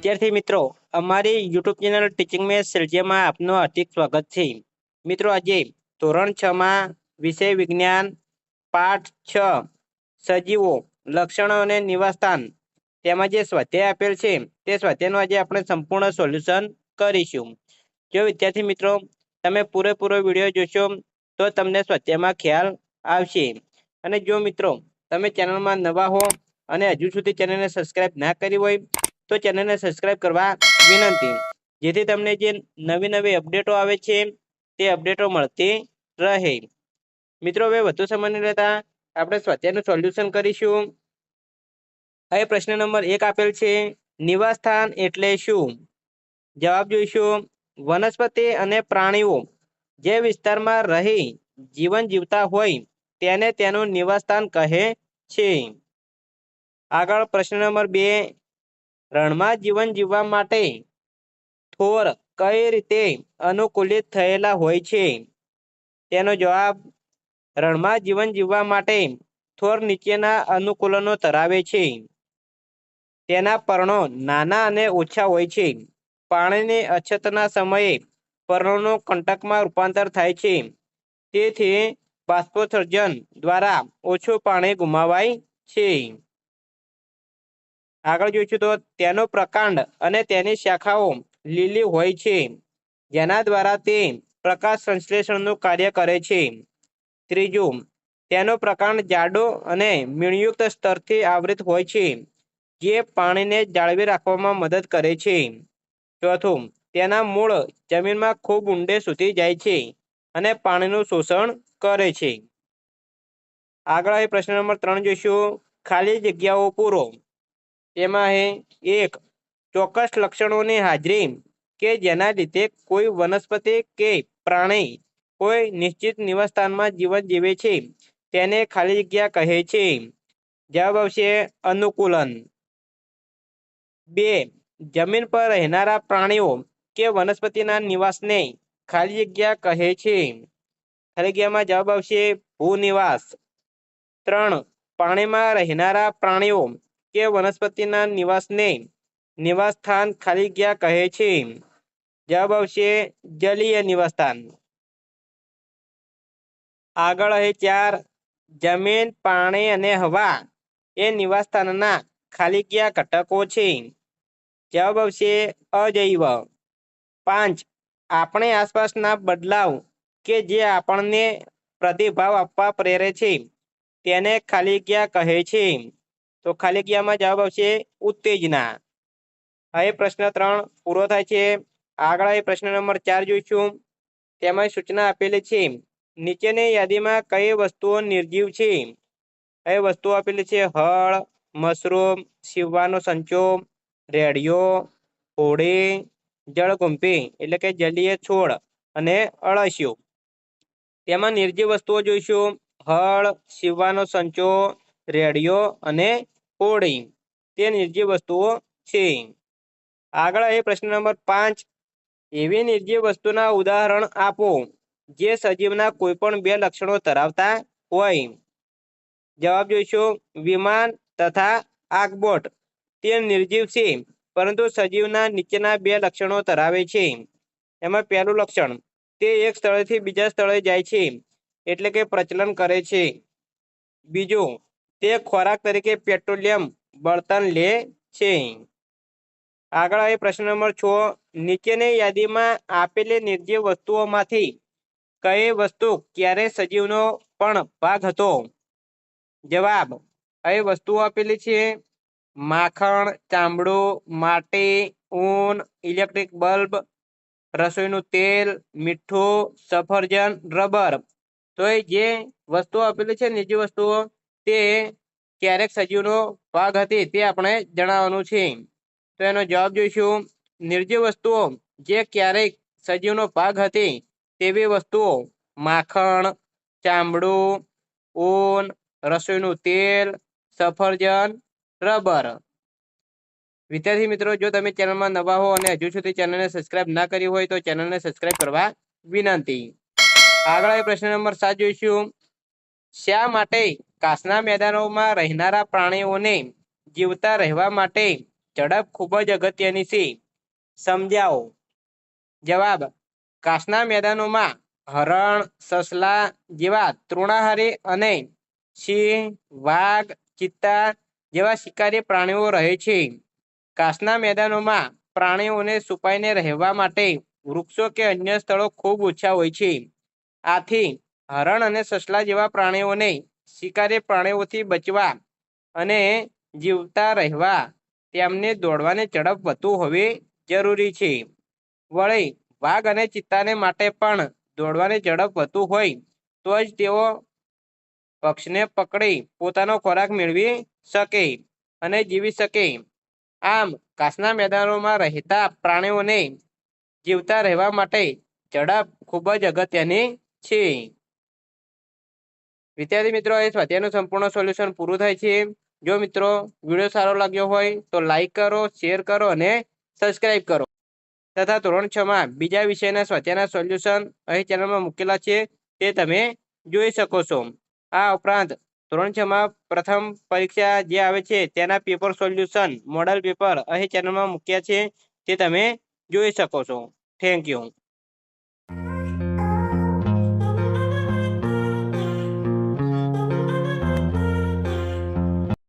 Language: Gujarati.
विद्यार्थी मित्रों अमारी यूट्यूब चेनल टीचिंग में सिलसिले में आपनो हार्दिक स्वागत है। मित्रों आज धोरण 6 में विषय विज्ञान पाठ 6 सजीवों लक्षणों और निवासस्थान तेमां जे स्वाध्याय आपेल छे ते स्वाध्यायनुं आज आपणे संपूर्ण सोल्यूशन करीशुं। जो विद्यार्थी मित्रों तमे पूरेपूरो विडियो जोशो तो तमने स्वाध्याय में ख्याल आवशे। अने जो मित्रों तमे चेनल में नवा हो अने हजू सुधी चेनल ने सब्सक्राइब ना करी होय तो चेनल ने सब्सक्राइब करवा विनंती, जेथी तमने जे नवी नवी अपडेटो आवे छे ते अपडेटो मळती रहे। मित्रों हवे વધુ સમય ન લેતા આપણે સ્વાધ્યાયનું સોલ્યુશન કરીશું। હવે પ્રશ્ન નંબર 1 આપેલ છે નિવાસસ્થાન એટલે શું? જવાબ જોઈશું વનસ્પતિ અને પ્રાણીઓ જે વિસ્તારમાં રહી જીવન જીવતા હોય તેને તેનું નિવાસસ્થાન કહે છે। આગળ પ્રશ્ન નંબર 2 રણમાં જીવન જીવવા માટે થોર કઈ રીતે અનુકૂલિત થયેલા હોય છે? તેનો જવાબ રણમાં જીવન જીવવા માટે થોર નીચેના અનુકૂલનો ધરાવે છે। તેના પર્ણો નાના અને ઓછા હોય છે। પાણીની અછતના સમયે પર્ણોનું કંટકમાં રૂપાંતર થાય છે, તેથી બાષ્પોત્સર્જન દ્વારા ઓછું પાણી ગુમાવાય છે। આગળ જોઈશું તો તેનો પ્રકાંડ અને તેની શાખાઓ લીલી હોય છે, જેના દ્વારા તે પ્રકાશ સંશ્લેષણનું કાર્ય કરે છે। ત્રીજું તેનો પ્રકાંડ જાડો અને મીણયુક્ત સ્તરથી આવૃત હોય છે, જે પાણીને જાળવી રાખવામાં મદદ કરે છે। ચોથું તેના મૂળ જમીનમાં ખૂબ ઊંડે સુધી જાય છે અને પાણીનું શોષણ કરે છે। આગળ પ્રશ્ન નંબર 3 જોઈશું ખાલી જગ્યાઓ પૂરો। તેમાં હે 1 ચોક્કસ લક્ષણોની હાજરી કે જેના લીધે કોઈ વનસ્પતિ કે પ્રાણી કોઈ નિશ્ચિત નિવાસસ્થાનમાં જીવન જીવે છે તેને ખાલી જગ્યા કહે છે। જવાબ આવશે અનુકૂલન। 2 જમીન પર રહેનારા પ્રાણીઓ કે વનસ્પતિના નિવાસને ખાલી જગ્યા કહે છે। ખાલી જગ્યામાં જવાબ આવશે ભૂનિવાસ। 3 પાણીમાં રહેનારા પ્રાણીઓ કે વનસ્પતિના નિવાસને નિવાસસ્થાન ખાલી જગ્યા કહે છે। જવાબ આવશે જલીય નિવાસસ્થાન। આગળ હે 4 જમીન પાણી અને હવા એ નિવાસસ્થાનના ખાલી જગ્યા ઘટકો છે। જવાબ આવશે અજૈવ। 5 આપણે આસપાસના બદલાવ કે જે આપણને પ્રતિભાવ આપવા પ્રેરે છે તેને ખાલી જગ્યા કહે છે। તો ખાલી જગ્યામાં જવાબ આવશે ઉત્તેજના। હવે પ્રશ્ન 3 પૂરો થાય છે। આગળ પ્રશ્ન નંબર 4 જોઈશું। તેમાં સૂચના આપેલી છે નીચેની યાદીમાં કઈ વસ્તુઓ નિર્જીવ છે? એ વસ્તુઓ આપેલી છે હળ, મશરૂમ, સીવવાનો સંચો, રેડિયો, હોડી, જળકુંભી એટલે કે જલીય છોડ અને અળસિયો। તેમાં નિર્જીવ વસ્તુઓ જોઈશું હળ, સીવવાનો સંચો, રેડિયો અને હોડી તે નિર્જીવ વસ્તુઓ છે। આગળ પ્રશ્ન નંબર 5 એવી નિર્જીવ વસ્તુના ઉદાહરણ આપો જે સજીવના કોઈ પણ 2 લક્ષણો ધરાવતા હોય। જવાબ જોઈશું વિમાન તથા આગબોટ તે નિર્જીવ છે, પરંતુ સજીવના નીચેના 2 લક્ષણો ધરાવે છે। એમાં પહેલું લક્ષણ તે એક સ્થળેથી બીજા સ્થળે જાય છે એટલે કે પ્રચલન કરે છે। બીજું તે ખોરાક તરીકે પેટ્રોલિયમ બળતણ લે છે। આગળ પ્રશ્ન નંબર 6 નીચેની યાદીમાં આપેલી નિર્જીવ વસ્તુઓમાંથી કઈ વસ્તુ ક્યારે સજીવનો પણ ભાગ હતો? જવાબ અહીં વસ્તુઓ આપેલી છે માખણ, ચામડું, માટી, ઊન, ઇલેક્ટ્રિક બલ્બ, રસોઈનું તેલ, મીઠું, સફરજન, રબર। તો એ જે વસ્તુઓ આપેલી છે નિર્જીવ વસ્તુઓ તે ક્યારેક સજીવનો ભાગ હતી તે આપણે જણાવવાનું છે। તો એનો જવાબ જોઈશું નિર્જીવ વસ્તુઓ જે ક્યારેક સજીવનો ભાગ હતી તેવી વસ્તુઓ માખણ, ચામડું, ઊન, રસોઈનું તેલ, સફરજન, રબર। વિદ્યાર્થી મિત્રો જો તમે ચેનલમાં નવા હો અને હજુ સુધી ચેનલને સબસ્ક્રાઇબ ના કરી હોય તો ચેનલને સબસ્ક્રાઇબ કરવા વિનંતી। આગળ પ્રશ્ન નંબર 7 જોઈશું શા માટે ઘાસના મેદાનોમાં રહેનારા પ્રાણીઓને જીવતા રહેવા માટે ઝડપ ખૂબ જ અગત્યની છે. સમજાવો. જવાબ: ઘાસના મેદાનોમાં હરણ, સસલા જેવા તૃણાહારી અને સિંહ, વાઘ, ચિત્તા જેવા શિકારી પ્રાણીઓ રહે છે. ઘાસના મેદાનોમાં પ્રાણીઓને છુપાઈને રહેવા માટે વૃક્ષો કે અન્ય સ્થળો ખૂબ ઓછા હોય છે. આથી હરણ અને સસલા જેવા પ્રાણીઓને શિકારી પ્રાણીઓથી બચવા અને જીવતા રહેવા તેમને દોડવાની ઝડપ વધુ હોવી જરૂરી છે. વળી વાઘ અને ચિત્તાને માટે પણ દોડવાની ઝડપ વધુ હોય તો જ તેઓ પક્ષીને પકડી પોતાનો ખોરાક મેળવી શકે અને જીવી શકે. આમ ઘાસના મેદાનોમાં રહેતા પ્રાણીઓને જીવતા રહેવા માટે ઝડપ ખૂબ જ અગત્યની છે. વિદ્યાર્થી મિત્રો, એ સ્વાધ્યાયનું સંપૂર્ણ સોલ્યુશન પૂરું થાય છે. જો મિત્રો વિડીયો સારો લાગ્યો હોય તો લાઈક કરો, શેર કરો અને સબસ્ક્રાઈબ કરો. તથા ધોરણ 6 માં બીજા વિષયના સ્વાધ્યાયના સોલ્યુશન અહીં ચેનલમાં મૂકેલા છે, તે તમે જોઈ શકો છો. આ ઉપરાંત ધોરણ 6 માં પ્રથમ પરીક્ષા જે આવે છે તેના પેપર સોલ્યુશન, મોડલ પેપર અહીં ચેનલમાં મૂક્યા છે, તે તમે જોઈ શકો છો. Thank you.